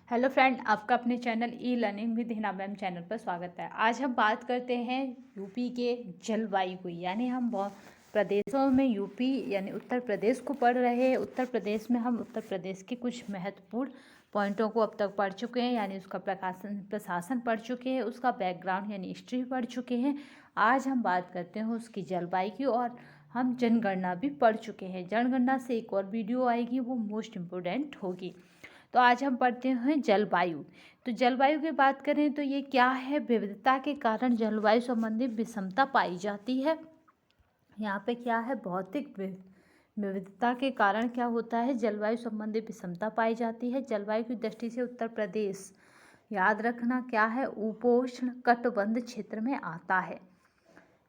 Hello friend, आपका अपने channel e learning with Hina ma'am channel पर स्वागत है। आज हम बात करते हैं यूपी के जलवायु को, यानी हम बहुत प्रदेशों में यूपी यानी उत्तर प्रदेश को पढ़ रहे हैं। उत्तर प्रदेश में हम उत्तर प्रदेश के कुछ महत्वपूर्ण पॉइंटों को अब तक पढ़ चुके हैं, यानी उसका प्रशासन पढ़ चुके हैं, उसका बैकग्राउंड यानी हिस्ट्री पढ़ चुके हैं। आज हम बात करते हैं उसकी जलवायु की, और हम जनगणना भी पढ़ चुके हैं। जनगणना से एक और वीडियो आएगी, वो मोस्ट इम्पोर्टेंट होगी। तो आज हम पढ़ते हैं जलवायु। तो जलवायु की बात करें तो ये क्या है? विविधता के कारण जलवायु संबंधी विषमता पाई जाती है। यहाँ पे क्या है? भौतिक विविधता के कारण क्या होता है? जलवायु संबंधी विषमता पाई जाती है। जलवायु की दृष्टि से उत्तर प्रदेश, याद रखना क्या है, उपोष्ण कटिबंध क्षेत्र में आता है।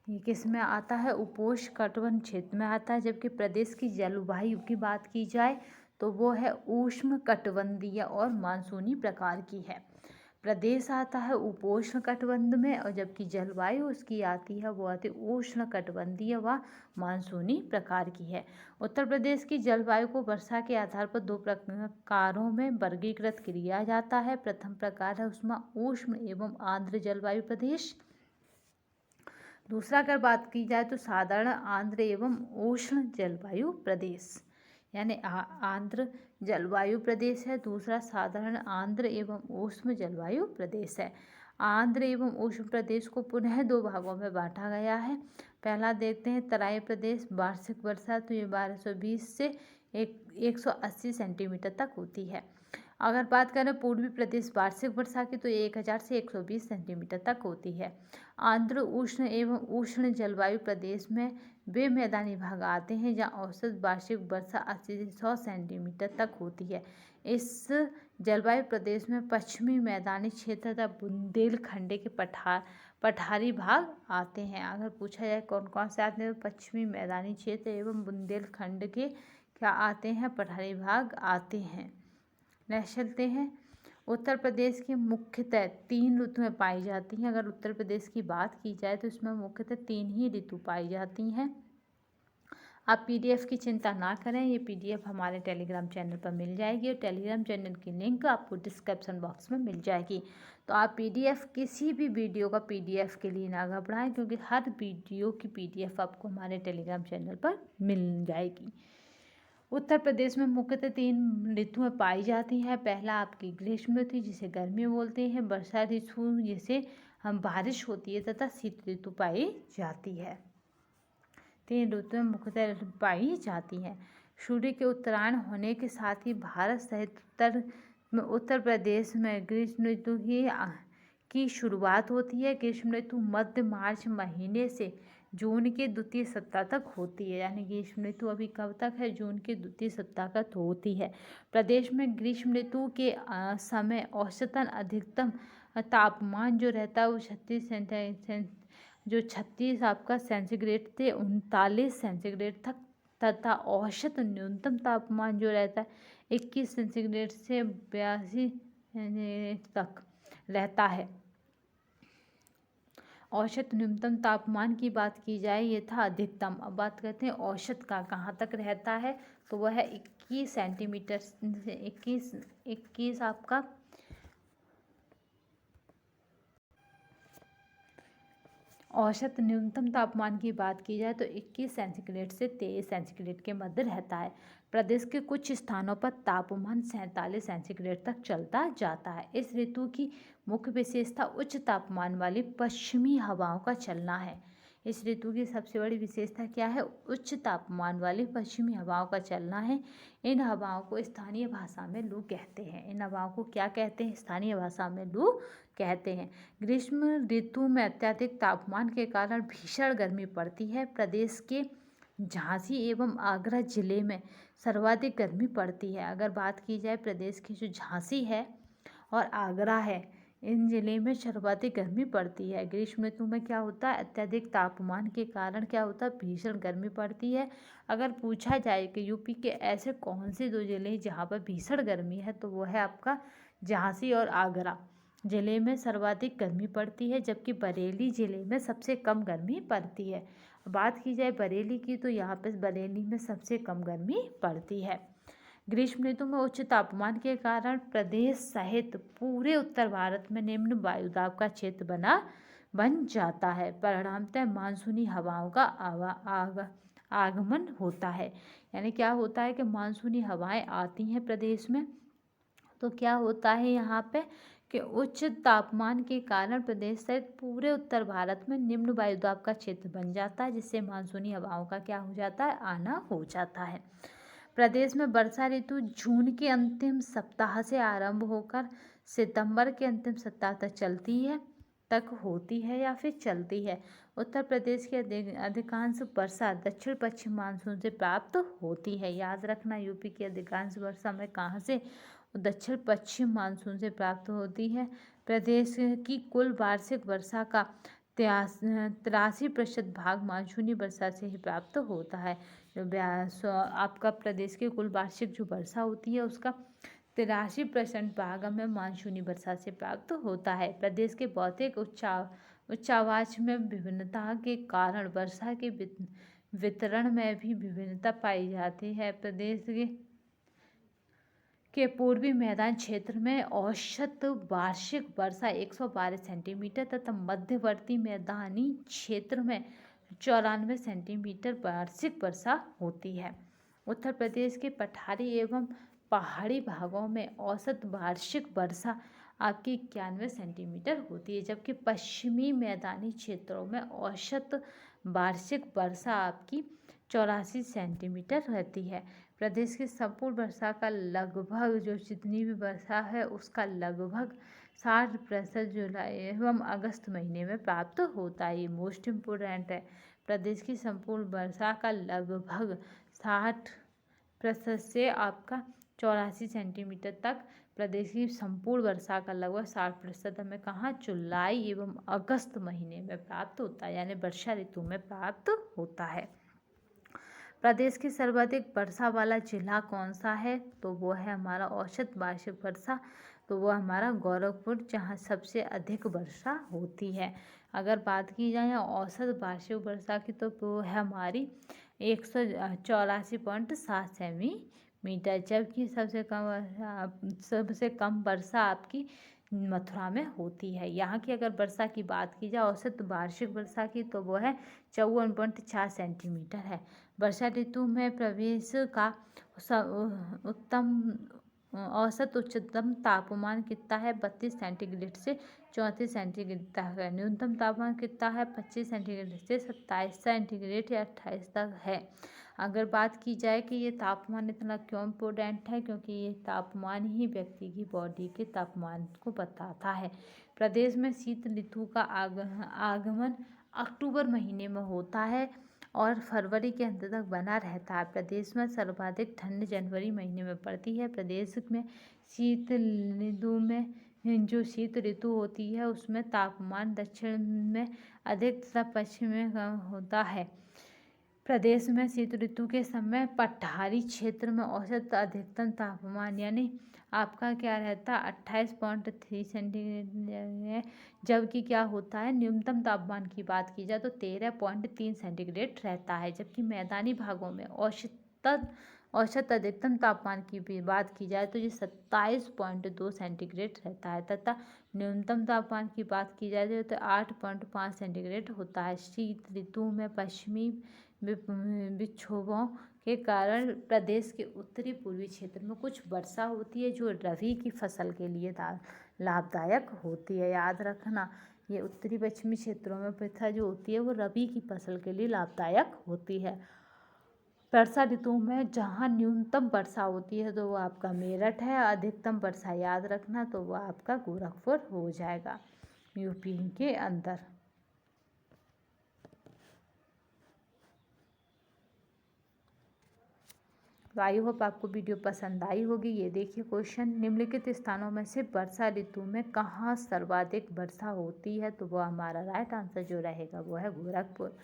ये किस में आता है? उपोष्ण कटिबंध क्षेत्र में आता है। जबकि प्रदेश की जलवायु की बात की जाए तो वो है उष्ण कटिबंधीय और मानसूनी प्रकार की है। प्रदेश आता है उपोष्ण कटिबंध में, और जबकि जलवायु उसकी आती है वो आती है उष्ण कटिबंधीय व मानसूनी प्रकार की है। उत्तर प्रदेश की जलवायु को वर्षा के आधार पर दो प्रकारों में वर्गीकृत किया जाता है। प्रथम प्रकार है उसमें उष्ण एवं आर्द्र जलवायु प्रदेश। दूसरा अगर बात की जाए तो साधारण आर्द्र एवं उष्ण जलवायु प्रदेश, यानी आर्द्र जलवायु प्रदेश है। दूसरा साधारण आर्द्र एवं उष्ण जलवायु प्रदेश है। आर्द्र एवं उष्ण प्रदेश को पुनः दो भागों में बांटा गया है। पहला देखते हैं तराई प्रदेश। वार्षिक वर्षा तो ये 1220 से 180 सेंटीमीटर तक होती है। अगर बात करें पूर्वी प्रदेश वार्षिक वर्षा की तो 1000 से 120 सेंटीमीटर तक होती है। आर्द्र उष्ण एवं उष्ण जलवायु प्रदेश में वे मैदानी भाग आते हैं जहाँ औसत वार्षिक वर्षा 80 से 100 सेंटीमीटर तक होती है। इस जलवायु प्रदेश में पश्चिमी मैदानी क्षेत्र तथा बुंदेलखंड के पठारी भाग आते हैं। अगर पूछा जाए कौन कौन से आते हैं तो पश्चिमी मैदानी क्षेत्र एवं बुंदेलखंड के क्या आते हैं? पठारी भाग आते हैं। नेक्स्ट चलते हैं। उत्तर प्रदेश की मुख्यतः 3 ऋतुएं पाई जाती हैं। अगर उत्तर प्रदेश की बात की जाए तो इसमें मुख्यतः 3 ही ऋतु पाई जाती हैं। आप पीडीएफ की चिंता ना करें, ये पीडीएफ हमारे टेलीग्राम चैनल पर मिल जाएगी, और टेलीग्राम चैनल की लिंक आपको डिस्क्रिप्शन बॉक्स में मिल जाएगी। तो आप पीडीएफ किसी भी वीडियो का पीडीएफ के लिए ना घबराएं, क्योंकि हर वीडियो की पीडीएफ आपको हमारे टेलीग्राम चैनल पर मिल जाएगी। उत्तर प्रदेश में मुख्यतः 3 ऋतुएं पाई जाती हैं। पहला आपकी ग्रीष्म ऋतु जिसे गर्मी बोलते हैं, वर्षा ऋतु जिसे हम बारिश होती है, तथा शीत ऋतु पाई जाती है। 3 ऋतुएं मुख्यतः पाई जाती हैं। सूर्य के उत्तरायण होने के साथ ही भारत सहित उत्तर प्रदेश में ग्रीष्म ऋतु की शुरुआत होती है। ग्रीष्म ऋतु मध्य मार्च महीने से जून के द्वितीय सप्ताह तक होती है, यानी ग्रीष्म ऋतु अभी कब तक है? जून के द्वितीय सप्ताह तक होती है। प्रदेश में ग्रीष्म ऋतु के समय औसतन अधिकतम तापमान जो रहता है वो 36 आपका सेंटीग्रेड से 39 सेंटीग्रेड तक, तथा औसत न्यूनतम तापमान जो रहता है 21 सेंटीग्रेड से 82 तक रहता है। औसत न्यूनतम तापमान की बात की जाए ये था अधिकतम। अब बात करते हैं औसत का कहाँ तक रहता है, तो वह है 21 सेंटीमीटर से 21 आपका औसत न्यूनतम तापमान की बात की जाए तो 21 सेंटीग्रेड से 23 सेंटीग्रेड के मध्य रहता है। प्रदेश के कुछ स्थानों पर तापमान 47 सेंटीग्रेड तक चलता जाता है। इस ऋतु की मुख्य विशेषता उच्च तापमान वाली पश्चिमी हवाओं का चलना है। इस ऋतु की सबसे बड़ी विशेषता क्या है? उच्च तापमान वाली पश्चिमी हवाओं का चलना है। इन हवाओं को स्थानीय भाषा में लू कहते हैं। इन हवाओं को क्या कहते हैं? स्थानीय भाषा में लू कहते हैं। ग्रीष्म ऋतु में अत्यधिक तापमान के कारण भीषण गर्मी पड़ती है। प्रदेश के झांसी एवं आगरा जिले में सर्वाधिक गर्मी पड़ती है। अगर बात की जाए प्रदेश की जो झांसी है और आगरा है, इन जिले में सर्वाधिक गर्मी पड़ती है। ग्रीष्म ऋतु में क्या होता है? अत्यधिक तापमान के कारण क्या होता है? भीषण गर्मी पड़ती है। अगर पूछा जाए कि यूपी के ऐसे कौन से 2 जिले जहाँ पर भीषण गर्मी है, तो वो है आपका झांसी और आगरा जिले में सर्वाधिक गर्मी पड़ती है, जबकि बरेली जिले में सबसे कम गर्मी पड़ती है। बात की जाए बरेली की तो यहाँ पे बरेली में सबसे कम गर्मी पड़ती है। ग्रीष्म ऋतु में उच्च तापमान के कारण प्रदेश सहित पूरे उत्तर भारत में निम्न वायुदाब का क्षेत्र बन जाता है। परिणामतः मानसूनी हवाओं का आगमन होता है। यानी क्या होता है कि मानसूनी हवाएं आती हैं प्रदेश में, तो क्या होता है यहाँ पे कि उच्च तापमान के कारण प्रदेश सहित पूरे उत्तर भारत में निम्न वायुदाब का क्षेत्र बन जाता है, जिससे मानसूनी हवाओं का क्या हो जाता है, आना हो जाता है। प्रदेश में वर्षा ऋतु जून के अंतिम सप्ताह से आरंभ होकर सितंबर के अंतिम सप्ताह तक होती है या फिर चलती है। उत्तर प्रदेश की अधिकांश वर्षा दक्षिण पश्चिम मानसून से प्राप्त होती है। याद रखना, यूपी की अधिकांश वर्षा में कहाँ से, दक्षिण पश्चिम मानसून से प्राप्त होती है। प्रदेश की कुल वार्षिक वर्षा का 83% भाग मानसूनी वर्षा से ही प्राप्त होता है। आपका प्रदेश की कुल वार्षिक जो वर्षा होती है उसका 83% भाग हमें मानसूनी वर्षा से प्राप्त होता है। प्रदेश के भौतिक उच्चावाच में विभिन्नता के कारण वर्षा के वितरण में भी विभिन्नता पाई जाती है। प्रदेश के पूर्वी मैदान क्षेत्र में औसत वार्षिक वर्षा 112 सेंटीमीटर तथा मध्यवर्ती मैदानी क्षेत्र में 94 सेंटीमीटर वार्षिक वर्षा होती है। उत्तर प्रदेश के पठारी एवं पहाड़ी भागों में औसत वार्षिक वर्षा आपकी 91 सेंटीमीटर होती है, जबकि पश्चिमी मैदानी क्षेत्रों में औसत वार्षिक वर्षा आपकी 84 सेंटीमीटर रहती है। प्रदेश की संपूर्ण वर्षा का लगभग, जो जितनी भी वर्षा है उसका लगभग 60% जुलाई एवं अगस्त महीने में प्राप्त होता है। ये मोस्ट इम्पोर्टेंट है। प्रदेश की संपूर्ण वर्षा का लगभग 60% से आपका 84 सेंटीमीटर तक, प्रदेश की संपूर्ण वर्षा का लगभग 60% हमें कहाँ, जुलाई एवं अगस्त महीने में प्राप्त होता है, यानी वर्षा ऋतु में प्राप्त होता है। प्रदेश की सर्वाधिक वर्षा वाला जिला कौन सा है, तो वो है हमारा औसत वार्षिक वर्षा, तो वो हमारा गोरखपुर, जहाँ सबसे अधिक वर्षा होती है। अगर बात की जाए औसत वार्षिक वर्षा की, तो वो है हमारी 184.7 सेंटीमीटर, जबकि सबसे कम वर्षा आपकी मथुरा में होती है। यहाँ की अगर वर्षा की बात की जाए औसत वार्षिक वर्षा की, तो वो है 54.4 सेंटीमीटर है। वर्षा ऋतु में प्रवेश का औसत उच्चतम तापमान कितना है, 32 सेंटीग्रेड से 34 सेंटीग्रेड तक है। न्यूनतम तापमान कितना है, 25 सेंटीग्रेड से 27 सेंटीग्रेड या 28 तक है। अगर बात की जाए कि ये तापमान इतना क्यों इम्पोर्टेंट है, क्योंकि ये तापमान ही व्यक्ति की बॉडी के तापमान को बताता है। प्रदेश में शीत ऋतु का आगमन अक्टूबर महीने में होता है और फरवरी के अंत तक बना रहता है। प्रदेश में सर्वाधिक ठंड जनवरी महीने में पड़ती है। प्रदेश में शीत ऋतु में, जो शीत ऋतु होती है उसमें तापमान दक्षिण में अधिक तथा पश्चिम में कम होता है। प्रदेश में शीत ऋतु के समय पठारी क्षेत्र में औसत अधिकतम तापमान यानी आपका क्या रहता है, 28.3 सेंटीग्रेड, जबकि क्या होता है, न्यूनतम तापमान की बात की जाए तो 13.3 सेंटीग्रेड रहता है। जबकि मैदानी भागों में औसत अधिकतम तापमान की भी बात की जाए तो ये 27.2 सेंटीग्रेड रहता है, तथा न्यूनतम तापमान की बात की जाए तो 8.5 सेंटीग्रेड होता है। शीत ऋतु में पश्चिमी विक्षोभों के कारण प्रदेश के उत्तरी पूर्वी क्षेत्र में कुछ वर्षा होती है, जो रबी की फसल के लिए लाभदायक होती है। याद रखना, ये उत्तरी पश्चिमी क्षेत्रों में वर्षा जो होती है वो रबी की फसल के लिए लाभदायक होती है। वर्षा ऋतु में जहाँ न्यूनतम वर्षा होती है तो वो आपका मेरठ है, अधिकतम वर्षा याद रखना तो वो आपका गोरखपुर हो जाएगा, यूपी के अंदर। तो आई होप आपको वीडियो पसंद आई होगी। ये देखिए क्वेश्चन, निम्नलिखित स्थानों में से वर्षा ऋतु में कहाँ सर्वाधिक वर्षा होती है, तो वो हमारा राइट आंसर जो रहेगा वो है गोरखपुर।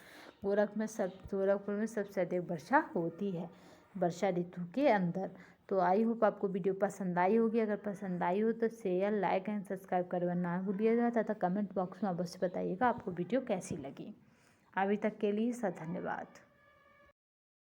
गोरखपुर में सबसे अधिक वर्षा होती है वर्षा ऋतु के अंदर। तो आई होप आपको वीडियो पसंद आई होगी। अगर पसंद आई हो तो शेयर, लाइक एंड सब्सक्राइब करना ना भूलिएगा, तथा कमेंट बॉक्स में अवश्य बताइएगा आपको वीडियो कैसी लगी। अभी तक के लिए धन्यवाद।